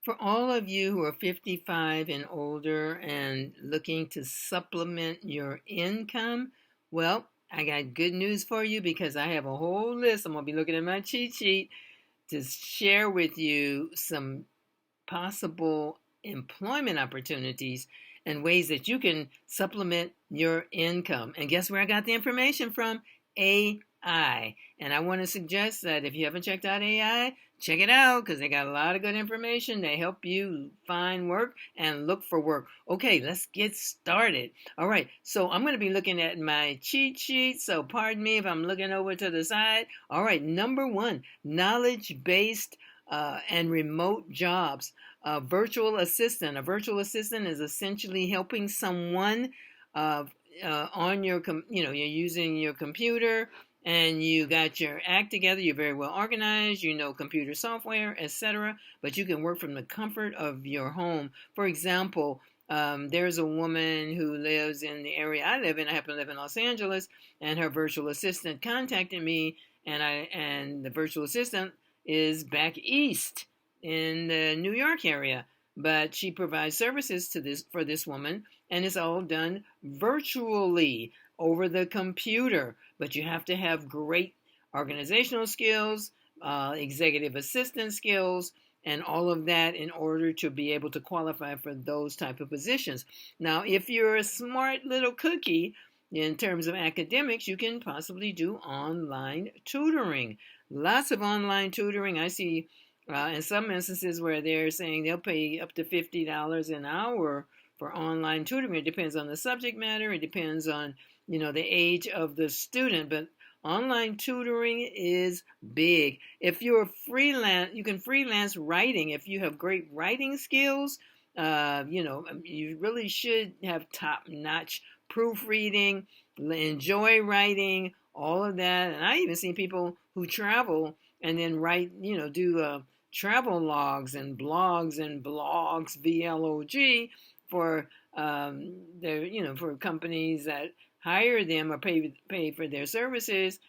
For all of you who are 55 and older and looking to supplement your income, well, I got good news for you because I have a whole list. I'm going to be looking at my cheat sheet to share with you some possible employment opportunities and ways that you can supplement your income. And guess where I got the information from? AI. And I want to suggest that if you haven't checked out AI, check it out because they got a lot of good information. They help you find work and look for work. Okay, let's get started. All right, so I'm going to be looking at my cheat sheet. So pardon me if I'm looking over to the side. All right, number one, knowledge-based and remote jobs. A virtual assistant. A virtual assistant is essentially helping someone uh, on your, you're using your computer and you got your act together. You're very well organized. You know computer software, etc. But you can work from the comfort of your home. For example, there's a woman who lives in the area I live in. I happen to live in Los Angeles, and her virtual assistant contacted me, and the virtual assistant is back east in the New York area, but she provides services to this for this woman, and it's all done virtually over the computer. But you have to have great organizational skills, executive assistant skills, and all of that in order to be able to qualify for those type of positions. Now, if you're a smart little cookie in terms of academics, you can possibly do online tutoring. Lots of online tutoring. I see in some instances where they're saying they'll pay up to $50 an hour for online tutoring. It depends on the subject matter. It depends on, the age of the student. But online tutoring is big. If you're freelance, you can freelance writing. If you have great writing skills, you really should have top-notch proofreading, enjoy writing, all of that. And I even see people who travel and then write, do travel logs and blogs, VLOG, for for companies that hire them or pay for their services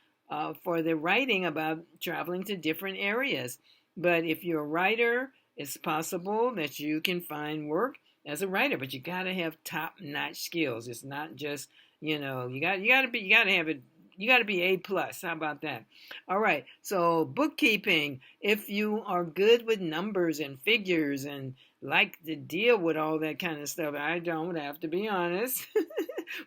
for the writing about traveling to different areas. But if you're a writer, it's possible that you can find work as a writer, but you got to have top-notch skills. It's not just you got to have it. You got to be A plus. How about that? All right. So bookkeeping. If you are good with numbers and figures and like to deal with all that kind of stuff, I don't have to be honest.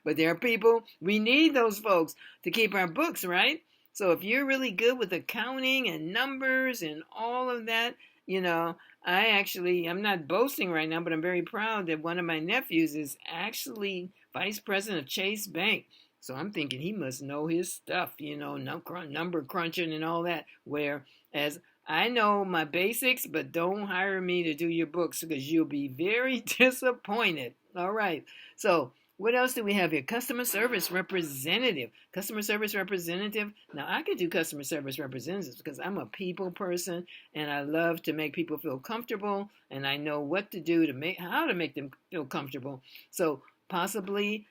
But there are people, we need those folks to keep our books, right? So if you're really good with accounting and numbers and all of that, I'm not boasting right now, but I'm very proud that one of my nephews is actually vice president of Chase Bank. So I'm thinking he must know his stuff, number crunching and all that. Whereas I know my basics, but don't hire me to do your books because you'll be very disappointed. All right. So what else do we have here? Customer service representative. Customer service representative. Now, I could do customer service representatives because I'm a people person and I love to make people feel comfortable and I know what to do how to make them feel comfortable. So possibly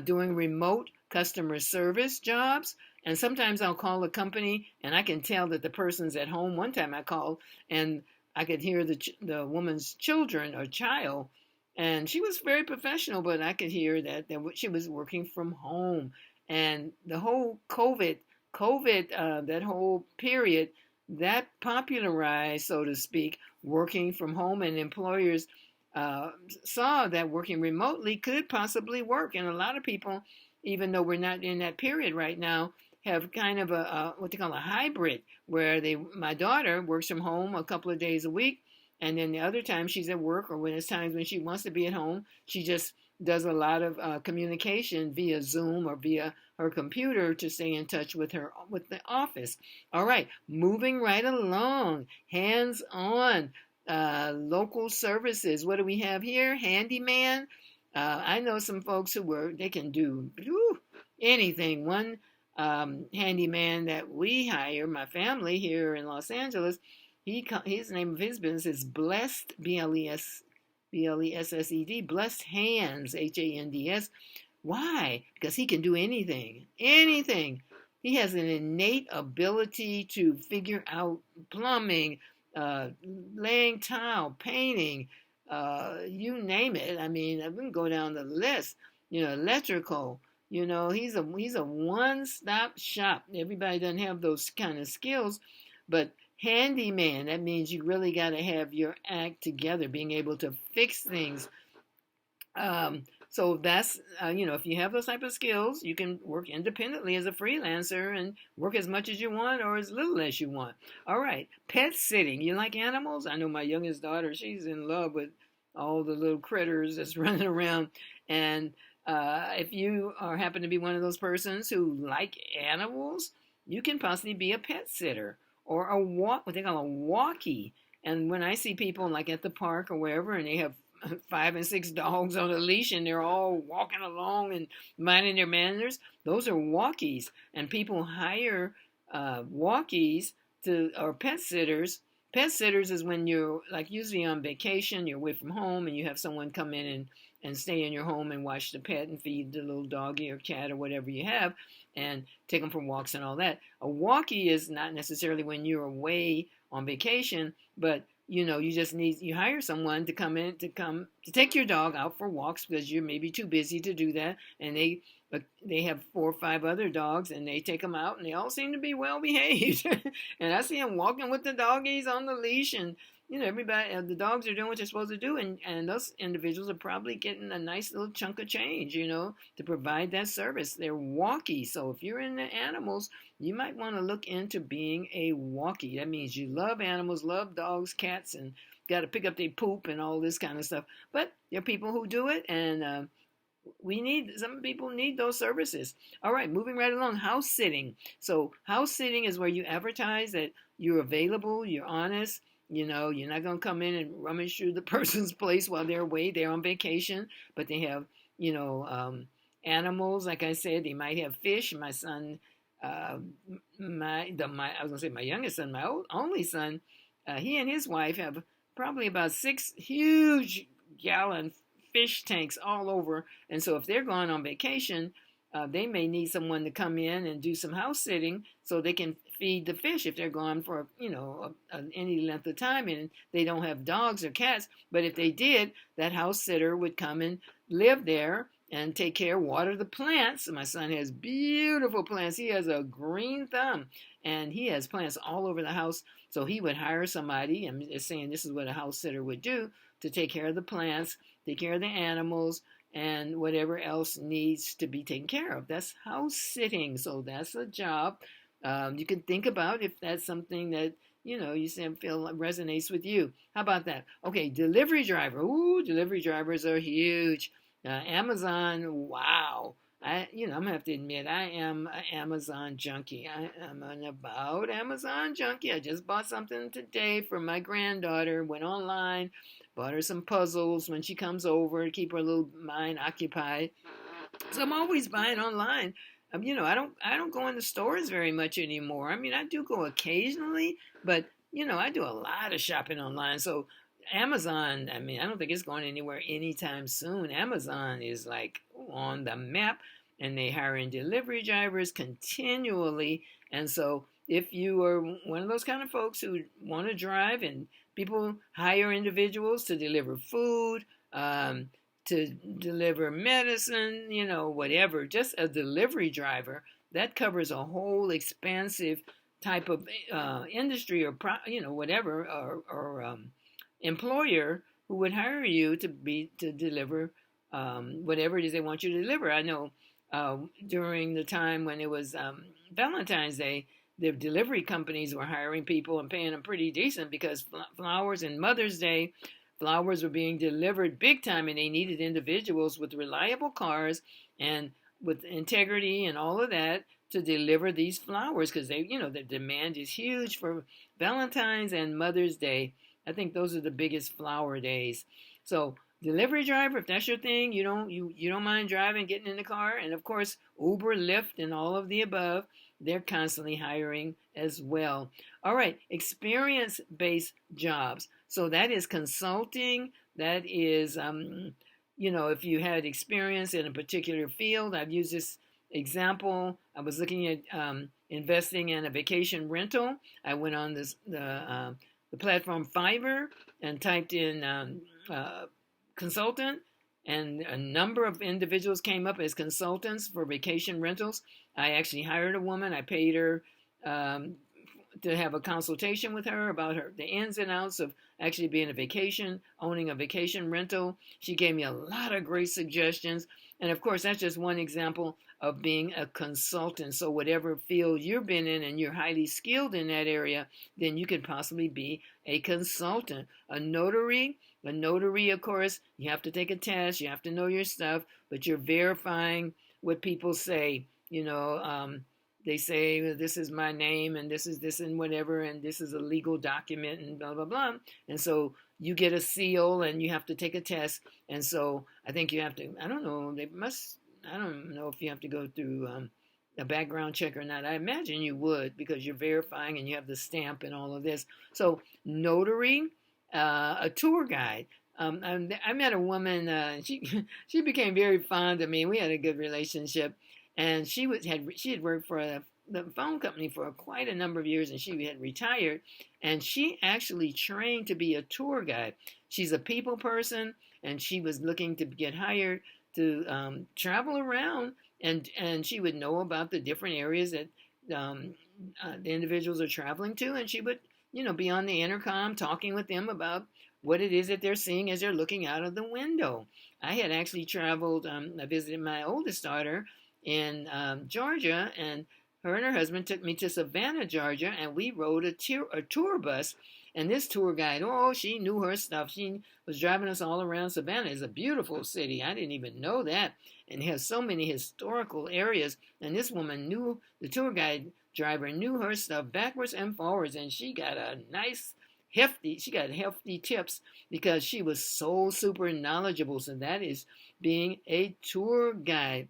doing remote customer service jobs. And sometimes I'll call a company and I can tell that the person's at home. One time I called and I could hear the woman's children or child, and she was very professional, but I could hear that she was working from home. And the whole COVID, that whole period, that popularized, so to speak, working from home, and employers saw that working remotely could possibly work. And a lot of people, even though we're not in that period right now, have kind of what they call a hybrid, where my daughter works from home a couple of days a week, and then the other time she's at work, or when it's times when she wants to be at home, she just does a lot of communication via Zoom or via her computer to stay in touch with the office. All right, moving right along, hands-on, local services. What do we have here? Handyman. I know some folks they can do anything. One handyman that we hire, my family here in Los Angeles, his name of his business is Blessed, Blessed, Blessed Hands, Hands. Why? Because he can do anything. Anything. He has an innate ability to figure out plumbing, uh, laying tile, painting, you name it. I mean, I can go down the list. Electrical. He's a one-stop shop. Everybody doesn't have those kind of skills, but handyman. That means you really got to have your act together, being able to fix things. So that's, if you have those type of skills, you can work independently as a freelancer and work as much as you want or as little as you want. All right, pet sitting. You like animals? I know my youngest daughter, she's in love with all the little critters that's running around. And if you happen to be one of those persons who like animals, you can possibly be a pet sitter or what they call a walkie. And when I see people like at the park or wherever, and they have 5 and 6 dogs on a leash and they're all walking along and minding their manners, those are walkies. And people hire walkies or pet sitters. Pet sitters is when you're like usually on vacation, you're away from home, and you have someone come in and stay in your home and watch the pet and feed the little doggy or cat or whatever you have and take them for walks and all that. A walkie is not necessarily when you're away on vacation, but you hire someone to come to take your dog out for walks because you're maybe too busy to do that, and they have 4 or 5 other dogs, and they take them out, and they all seem to be well behaved. And I see them walking with the doggies on the leash, and everybody, the dogs are doing what they're supposed to do, and those individuals are probably getting a nice little chunk of change, to provide that service. They're walkie. So if you're into animals, you might want to look into being a walkie. That means you love animals, love dogs, cats, and got to pick up their poop and all this kind of stuff. But there are people who do it, and some people need those services. All right, moving right along, house sitting. So house sitting is where you advertise that you're available, you're honest. You're not going to come in and rummage through the person's place while they're away. They're on vacation, but they have, animals. Like I said, they might have fish. My son, I was going to say my youngest son, my only son, he and his wife have probably about 6 huge gallon fish tanks all over. And so if they're going on vacation, they may need someone to come in and do some house sitting so they can feed the fish if they're gone for any length of time and they don't have dogs or cats. But if they did, that house sitter would come and live there and take care, water the plants. My son has beautiful plants. He has a green thumb, and he has plants all over the house. So he would hire somebody. I'm just saying this is what a house sitter would do, to take care of the plants, take care of the animals, and whatever else needs to be taken care of. That's house sitting. So that's a job. You can think about if that's something that you feel resonates with you. How about that? Okay, delivery driver. Ooh, delivery drivers are huge. Amazon. Wow. I'm gonna have to admit I am an Amazon junkie. I am an about Amazon junkie. I just bought something today for my granddaughter. Went online, bought her some puzzles when she comes over to keep her little mind occupied. So I'm always buying online. I don't go into stores very much anymore. I mean, I do go occasionally, but I do a lot of shopping online. So Amazon, I mean, I don't think it's going anywhere anytime soon. Amazon is like on the map, and they hiring delivery drivers continually. And so if you are one of those kind of folks who want to drive, and people hire individuals to deliver food, to deliver medicine, whatever, just a delivery driver, that covers a whole expansive type of industry or, whatever, or employer who would hire you to deliver whatever it is they want you to deliver. I know during the time when it was Valentine's Day, the delivery companies were hiring people and paying them pretty decent because flowers and Mother's Day, flowers were being delivered big time, and they needed individuals with reliable cars and with integrity and all of that to deliver these flowers because the demand is huge for Valentine's and Mother's Day. I think those are the biggest flower days. So delivery driver, if that's your thing, you don't mind driving, getting in the car, and of course Uber, Lyft, and all of the above, they're constantly hiring as well. All right, experience-based jobs. So that is consulting. That is, if you had experience in a particular field. I've used this example. I was looking at investing in a vacation rental. I went on the platform Fiverr and typed in consultant, and a number of individuals came up as consultants for vacation rentals. I actually hired a woman. I paid her um, to have a consultation with her about the ins and outs of actually being a vacation, owning a vacation rental. She gave me a lot of great suggestions. And of course, that's just one example of being a consultant. So whatever field you've been in and you're highly skilled in that area, then you could possibly be a consultant. A notary, of course, you have to take a test, you have to know your stuff, but you're verifying what people say. They say this is my name and this is this and whatever, and this is a legal document and blah blah blah. And so you get a seal and you have to take a test. And so I think you have to, I don't know, I don't know if you have to go through a background check or not. I imagine you would, because you're verifying and you have the stamp and all of this. So notary, a tour guide. I met a woman. She became very fond of me. We had a good relationship, and she had worked for the phone company for quite a number of years, and she had retired. And she actually trained to be a tour guide. She's a people person, and she was looking to get hired to travel around, and she would know about the different areas that the individuals are traveling to, and she would be on the intercom talking with them about what it is that they're seeing as they're looking out of the window. I had actually traveled. I visited my oldest daughter in Georgia, and her and her husband took me to Savannah, Georgia, and we rode a tour bus. And this tour guide, she knew her stuff. She was driving us all around Savannah. It's a beautiful city. I didn't even know that. And it has so many historical areas. And this woman knew, the tour guide driver knew her stuff backwards and forwards. And she got hefty tips because she was so super knowledgeable. So that is being a tour guide.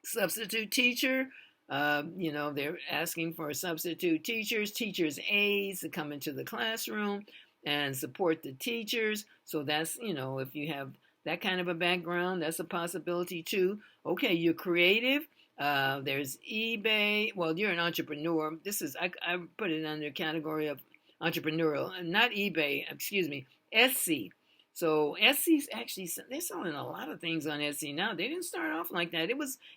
Substitute teacher. They're asking for substitute teachers' aides to come into the classroom and support the teachers. So that's, if you have that kind of a background, that's a possibility too. Okay, you're creative. There's eBay. Well, you're an entrepreneur. I put it under the category of entrepreneurial, not eBay, excuse me, Etsy. So Etsy's actually, they're selling a lot of things on Etsy now. They didn't start off like that.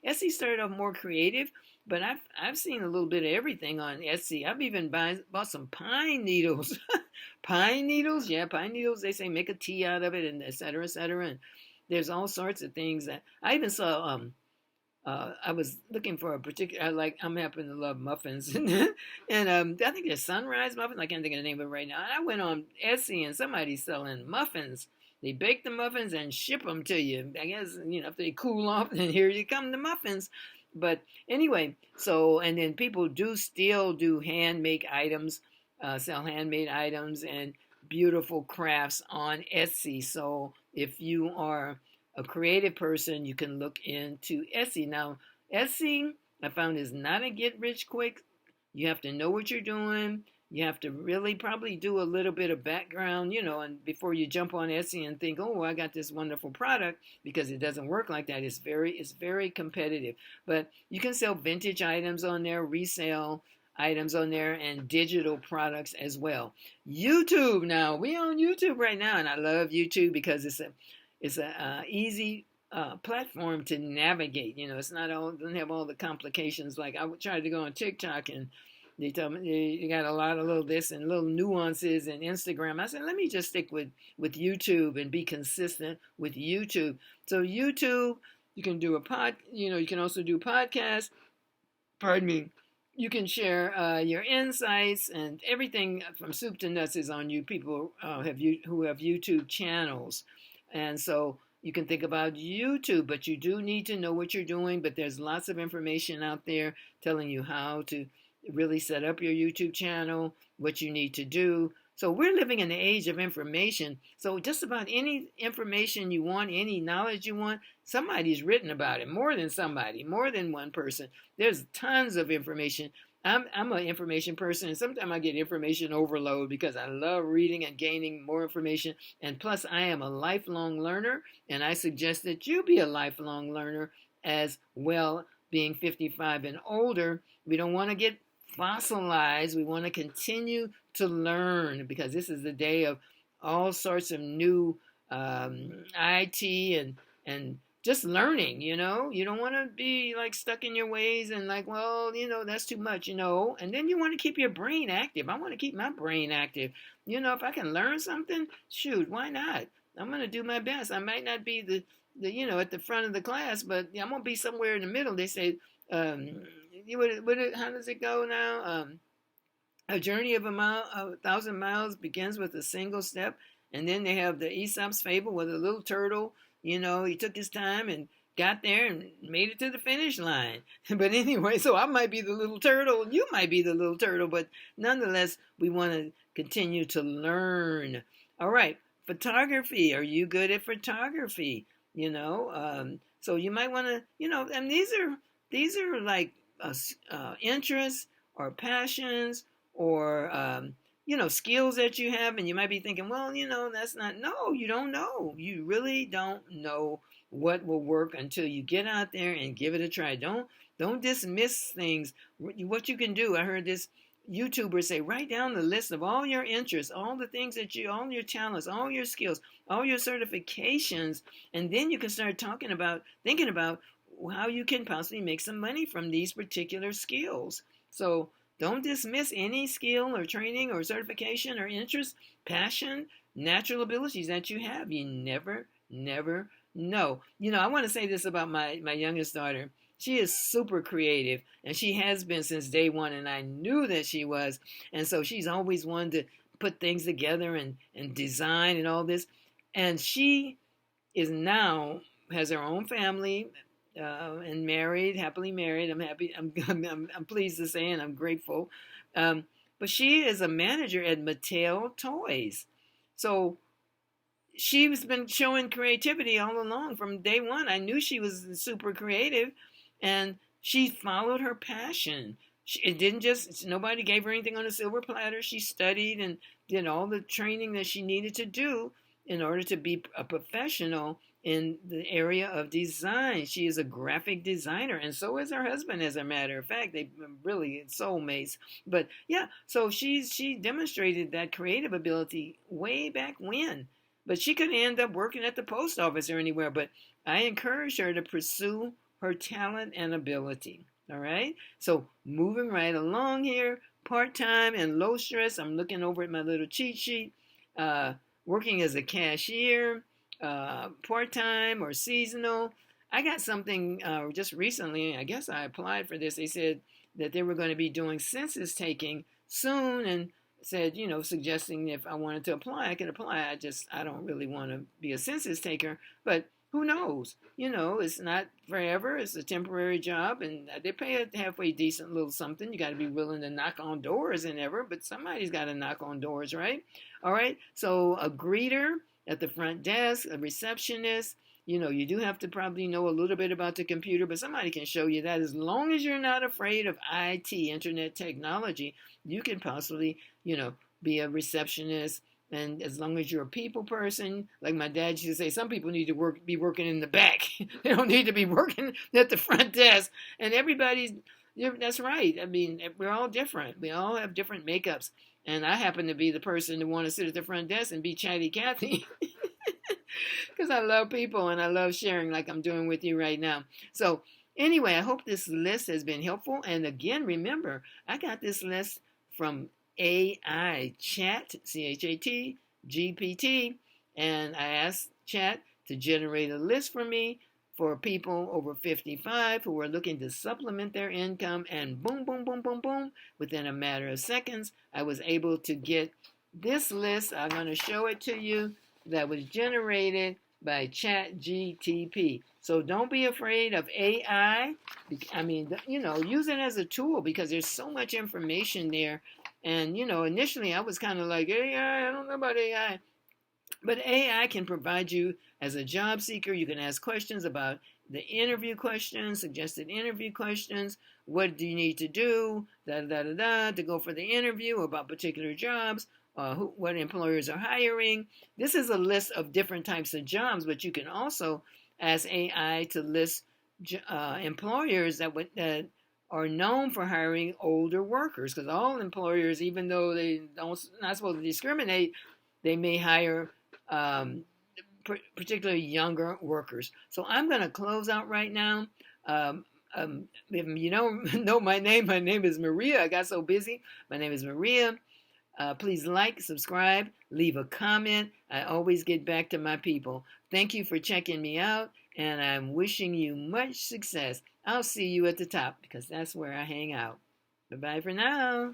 Etsy started off more creative, but I've seen a little bit of everything on Etsy. I've even bought some pine needles. Pine needles? Yeah, pine needles. They say make a tea out of it, and et cetera, et cetera. And there's all sorts of things that I even saw. I was looking for a particular, I'm happen to love muffins. And I think they're sunrise muffins. I can't think of the name of it right now. And I went on Etsy and somebody's selling muffins. They bake the muffins and ship them to you. I guess, if they cool off, then here you come, the muffins. But anyway, and then people still do handmade items, sell handmade items and beautiful crafts on Etsy. So if you are a creative person, you can look into Etsy. Now, Etsy, I found, is not a get rich quick. You have to know what you're doing. You have to really probably do a little bit of background, and before you jump on Etsy and think, oh, I got this wonderful product, because it doesn't work like that. It's very competitive. But you can sell vintage items on there, resale items on there, and digital products as well. YouTube now. We on YouTube right now, and I love YouTube because it's a easy platform to navigate. It's not doesn't have all the complications. Like I tried to go on TikTok, and they told me you got a lot of little this and little nuances in Instagram. I said, let me just stick with YouTube and be consistent with YouTube. So YouTube, you can do you can also do podcasts. Pardon me. You can share your insights, and everything from soup to nuts is on you. People who have YouTube channels. And so you can think about YouTube, but you do need to know what you're doing. But there's lots of information out there telling you how to really set up your YouTube channel, what you need to do. So we're living in the age of information. So just about any information you want, any knowledge you want, somebody's written about it. More than one person. There's tons of information. I'm an information person, and sometimes I get information overload because I love reading and gaining more information. And plus, I am a lifelong learner, and I suggest that you be a lifelong learner as well, being 55 and older. We don't want to get fossilized. We want to continue to learn, because this is the day of all sorts of new IT and just learning. You don't want to be like stuck in your ways and like, well, that's too much, and then you want to keep your brain active. I want to keep my brain active. If I can learn something, shoot, why not? I'm going to do my best. I might not be the at the front of the class, but I'm going to be somewhere in the middle. They say, how does it go now? A journey of 1,000 miles begins with a single step. And then they have the Aesop's fable with a little turtle. He took his time and got there and made it to the finish line. But anyway, so I might be the little turtle and you might be the little turtle. But nonetheless, we want to continue to learn. All right. Photography. Are you good at photography? So you might want to, and these are like interests or passions or skills that you have, and you might be thinking, well, that's not. No, you don't know. You really don't know what will work until you get out there and give it a try. Don't dismiss things. What you can do. I heard this YouTuber say, write down the list of all your interests, all the things all your talents, all your skills, all your certifications, and then you can start thinking about how you can possibly make some money from these particular skills. So don't dismiss any skill or training or certification or interest, passion, natural abilities that you have. You never know. I want to say this about my youngest daughter. She is super creative, and she has been since day one, and I knew that she was. And so she's always wanted to put things together and design and all this. And she is now, has her own family, and happily married. I'm happy. I'm pleased to say, and I'm grateful. But she is a manager at Mattel Toys. So she's been showing creativity all along from day one. I knew she was super creative, and she followed her passion. It didn't nobody gave her anything on a silver platter. She studied and did all the training that she needed to do in order to be a professional in the area of design. She is a graphic designer, and so is her husband, as a matter of fact. They really soulmates. But yeah, so she demonstrated that creative ability way back when. But she could end up working at the post office or anywhere. But I encouraged her to pursue her talent and ability. All right? So moving right along here, part-time and low stress. I'm looking over at my little cheat sheet. Working as a cashier, part-time or seasonal. I got something just recently. I guess I applied for this. They said that they were going to be doing census taking soon, and said, suggesting if I wanted to apply, I could apply. I don't really want to be a census taker, but who knows? It's not forever. It's a temporary job, and they pay a halfway decent little something. You got to be willing to knock on doors and ever, but somebody's got to knock on doors, right? All right. So a greeter at the front desk, a receptionist. You do have to probably know a little bit about the computer, but somebody can show you that. As long as you're not afraid of IT, internet technology, you can possibly, be a receptionist. And as long as you're a people person, like my dad used to say, some people need to be working in the back. They don't need to be working at the front desk. And that's right. I mean, we're all different. We all have different makeups. And I happen to be the person who want to sit at the front desk and be chatty Cathy. Because I love people and I love sharing like I'm doing with you right now. So anyway, I hope this list has been helpful. And again, remember, I got this list from AI Chat, CHAT, GPT, and I asked Chat to generate a list for me for people over 55 who are looking to supplement their income, and boom, boom, boom, boom, boom, within a matter of seconds, I was able to get this list. I'm going to show it to you, that was generated by ChatGTP. So don't be afraid of AI. I mean, use it as a tool, because there's so much information there. And, initially I was kind of like, AI, I don't know about AI. But AI can provide you as a job seeker. You can ask questions about the interview questions, suggested interview questions. What do you need to do, to go for the interview, about particular jobs, what employers are hiring. This is a list of different types of jobs, but you can also ask AI to list employers that are known for hiring older workers because all employers, even though they don't not supposed to discriminate, they may hire particularly younger workers. So I'm going to close out right now. If you know my name is Maria. I got so busy. My name is Maria. Please like, subscribe, leave a comment. I always get back to my people. Thank you for checking me out, and I'm wishing you much success. I'll see you at the top because that's where I hang out. Bye-bye for now.